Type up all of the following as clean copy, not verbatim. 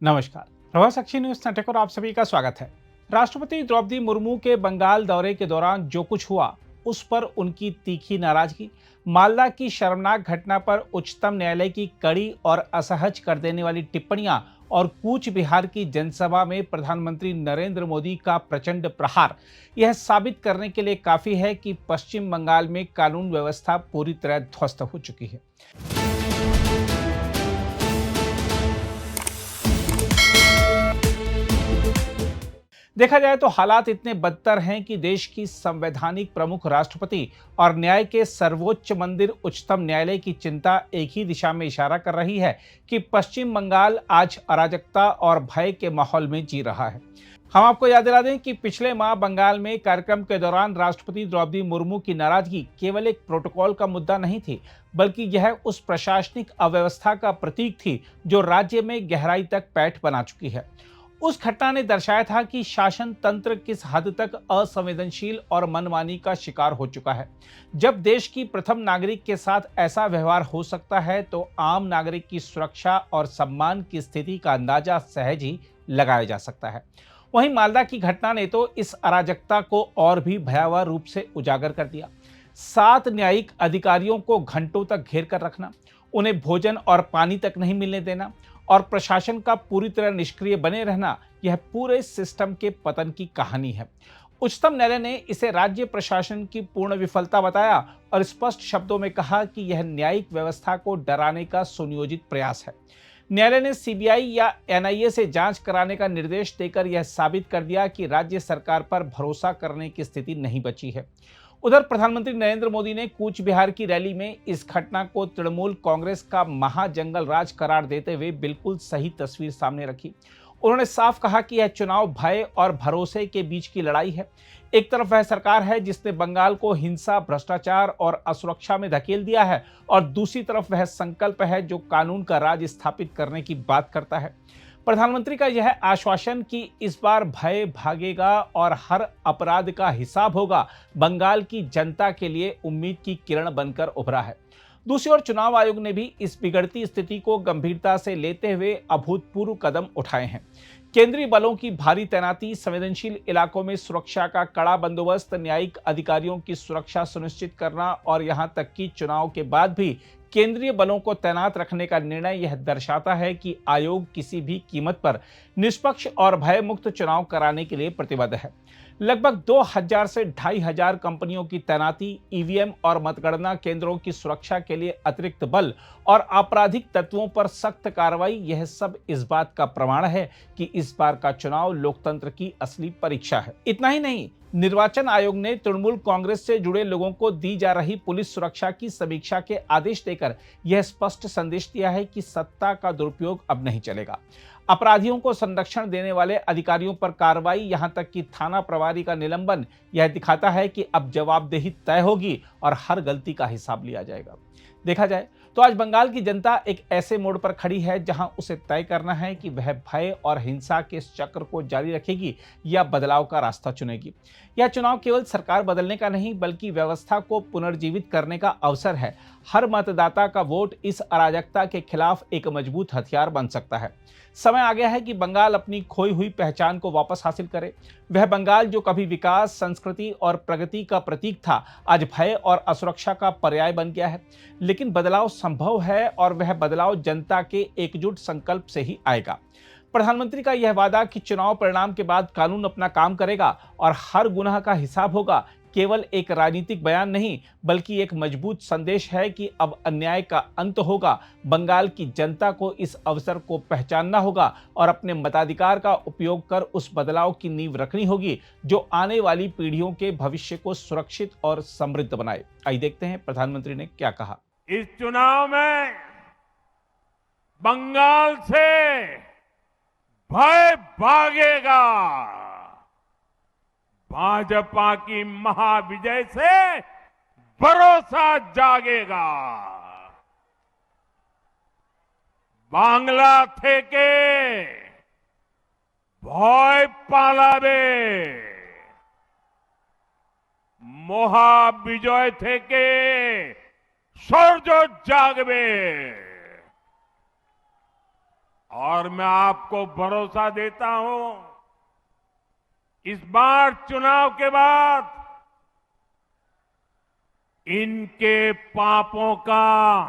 नमस्कार। प्रभा साक्षी news network और आप सभी का स्वागत है। राष्ट्रपति द्रौपदी मुर्मू के बंगाल दौरे के दौरान जो कुछ हुआ, उस पर उनकी तीखी नाराजगी, मालदा की शर्मनाक घटना पर उच्चतम न्यायालय की कड़ी और असहज कर देने वाली टिप्पणियां और कूच बिहार की जनसभा में प्रधानमंत्री नरेंद्र मोदी का प्रचंड प्रहार, यह साबित करने के लिए काफी है कि पश्चिम बंगाल में कानून व्यवस्था पूरी तरह ध्वस्त हो चुकी है। देखा जाए तो हालात इतने बदतर हैं कि देश की संवैधानिक प्रमुख राष्ट्रपति और न्याय के सर्वोच्च मंदिर उच्चतम न्यायालय की चिंता एक ही दिशा में इशारा कर रही है कि पश्चिम बंगाल आज अराजकता और भय के माहौल में जी रहा है। हम आपको याद दिला दें कि पिछले माह बंगाल में कार्यक्रम के दौरान राष्ट्रपति द्रौपदी मुर्मू की नाराजगी केवल एक प्रोटोकॉल का मुद्दा नहीं थी, बल्कि यह उस प्रशासनिक अव्यवस्था का प्रतीक थी जो राज्य में गहराई तक पैठ बना चुकी है। उस घटना ने दर्शाया था कि शासन तंत्र किस हद तक असंवेदनशील और मनमानी का शिकार हो चुका है। जब देश की प्रथम नागरिक के साथ ऐसा व्यवहार हो सकता है, तो आम नागरिक की सुरक्षा और सम्मान की स्थिति का अंदाजा सहज ही लगाया जा सकता है। वहीं मालदा की घटना ने तो इस अराजकता को और भी भयावह रूप से उजागर कर दिया। 7 न्यायिक अधिकारियों को घंटों तक घेर कर रखना, उन्हें भोजन और पानी तक नहीं मिलने देना और प्रशासन का पूरी तरह निष्क्रिय बने रहना, यह पूरे सिस्टम के पतन की कहानी है। उच्चतम न्यायालय ने इसे राज्य प्रशासन की पूर्ण विफलता बताया और स्पष्ट शब्दों में कहा कि यह न्यायिक व्यवस्था को डराने का सुनियोजित प्रयास है। न्यायालय ने सीबीआई या एनआईए से जांच कराने का निर्देश देकर यह साबित कर दिया कि राज्य सरकार पर भरोसा करने की स्थिति नहीं बची है। उधर प्रधानमंत्री नरेंद्र मोदी ने कूच बिहार की रैली में इस घटना को तृणमूल कांग्रेस का महाजंगल राज करार देते हुए बिल्कुल सही तस्वीर सामने रखी। उन्होंने साफ कहा कि यह चुनाव भय और भरोसे के बीच की लड़ाई है। एक तरफ वह सरकार है जिसने बंगाल को हिंसा, भ्रष्टाचार और असुरक्षा में धकेल दिया है, और दूसरी तरफ वह संकल्प है जो कानून का राज स्थापित करने की बात करता है। प्रधानमंत्री का यह आश्वासन कि इस बार भय भागेगा और हर अपराध का हिसाब होगा, बंगाल की जनता के लिए उम्मीद की किरण बनकर उभरा है। दूसरी ओर चुनाव आयोग ने भी इस बिगड़ती स्थिति को गंभीरता से लेते हुए अभूतपूर्व कदम उठाए हैं। केंद्रीय बलों की भारी तैनाती, संवेदनशील इलाकों में सुरक्षा का कड़ा बंदोबस्त, न्यायिक अधिकारियों की सुरक्षा सुनिश्चित करना और यहां तक कि चुनाव के बाद भी केंद्रीय बलों को तैनात रखने का निर्णय यह दर्शाता है कि आयोग किसी भी कीमत पर निष्पक्ष और भयमुक्त चुनाव कराने के लिए प्रतिबद्ध है। लगभग 2000 से 2500 कंपनियों की तैनाती, ईवीएम और मतगणना केंद्रों की सुरक्षा के लिए अतिरिक्त बल और आपराधिक तत्वों पर सख्त कार्रवाई, यह सब इस बात का प्रमाण है कि इस बार का चुनाव लोकतंत्र की असली परीक्षा है। इतना ही नहीं, निर्वाचन आयोग ने तृणमूल कांग्रेस से जुड़े लोगों को दी जा रही पुलिस सुरक्षा की समीक्षा के आदेश देकर यह स्पष्ट संदेश दिया है कि सत्ता का दुरुपयोग अब नहीं चलेगा। अपराधियों को संरक्षण देने वाले अधिकारियों पर कार्रवाई, यहां तक कि थाना प्रभारी का निलंबन, यह दिखाता है कि अब जवाबदेही तय होगी और हर गलती का हिसाब लिया जाएगा। देखा जाए तो आज बंगाल की जनता एक ऐसे मोड़ पर खड़ी है जहां उसे तय करना है कि वह भय और हिंसा के इस चक्र को जारी रखेगी या बदलाव का रास्ता चुनेगी। यह चुनाव केवल सरकार बदलने का नहीं, बल्कि व्यवस्था को पुनर्जीवित करने का अवसर है। हर मतदाता का वोट इस अराजकता के खिलाफ एक मजबूत हथियार बन सकता है। समय आ गया है कि बंगाल अपनी खोई हुई पहचान को वापस हासिल करे। वह बंगाल जो कभी विकास, संस्कृति और प्रगति का प्रतीक था, आज भय और असुरक्षा का पर्याय बन गया है। लेकिन बदलाव संभव है और वह बदलाव जनता के एकजुट संकल्प से ही आएगा। प्रधानमंत्री का यह वादा कि चुनाव परिणाम के बाद कानून अपना काम करेगा और हर गुनाह का हिसाब होगा, केवल एक राजनीतिक बयान नहीं, बल्कि एक मजबूत संदेश है कि अब अन्याय का अंत होगा। बंगाल की जनता को इस अवसर को पहचानना होगा और अपने मताधिकार का उपयोग कर उस बदलाव की नींव रखनी होगी जो आने वाली पीढ़ियों के भविष्य को सुरक्षित और समृद्ध बनाए। आइए देखते हैं प्रधानमंत्री ने क्या कहा। इस चुनाव में बंगाल से भय भागेगा, भाजपा की महाविजय से भरोसा जागेगा। बांग्ला থেকে ভয় পালাবে, মহাবিজয় থেকে সূর্য জাগবে और मैं आपको भरोसा देता हूं, इस बार चुनाव के बाद इनके पापों का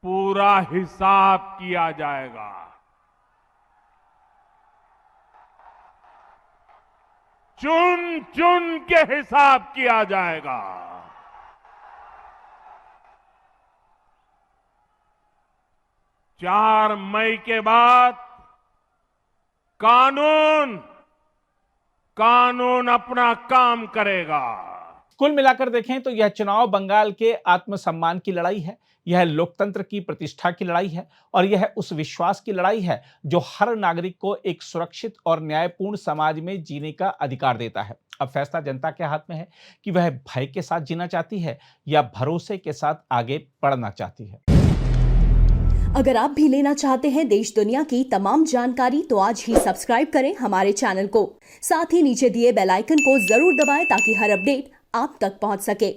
पूरा हिसाब किया जाएगा। चुन चुन के हिसाब किया जाएगा। 4 मई के बाद कानून अपना काम करेगा। कुल मिलाकर देखें तो यह चुनाव बंगाल के आत्मसम्मान की लड़ाई है, यह लोकतंत्र की प्रतिष्ठा की लड़ाई है और यह उस विश्वास की लड़ाई है जो हर नागरिक को एक सुरक्षित और न्यायपूर्ण समाज में जीने का अधिकार देता है। अब फैसला जनता के हाथ में है कि वह भय के साथ जीना चाहती है या भरोसे के साथ आगे बढ़ना चाहती है। अगर आप भी लेना चाहते हैं देश दुनिया की तमाम जानकारी तो आज ही सब्सक्राइब करें हमारे चैनल को। साथ ही नीचे दिए बेल आइकन को जरूर दबाएं ताकि हर अपडेट आप तक पहुंच सके।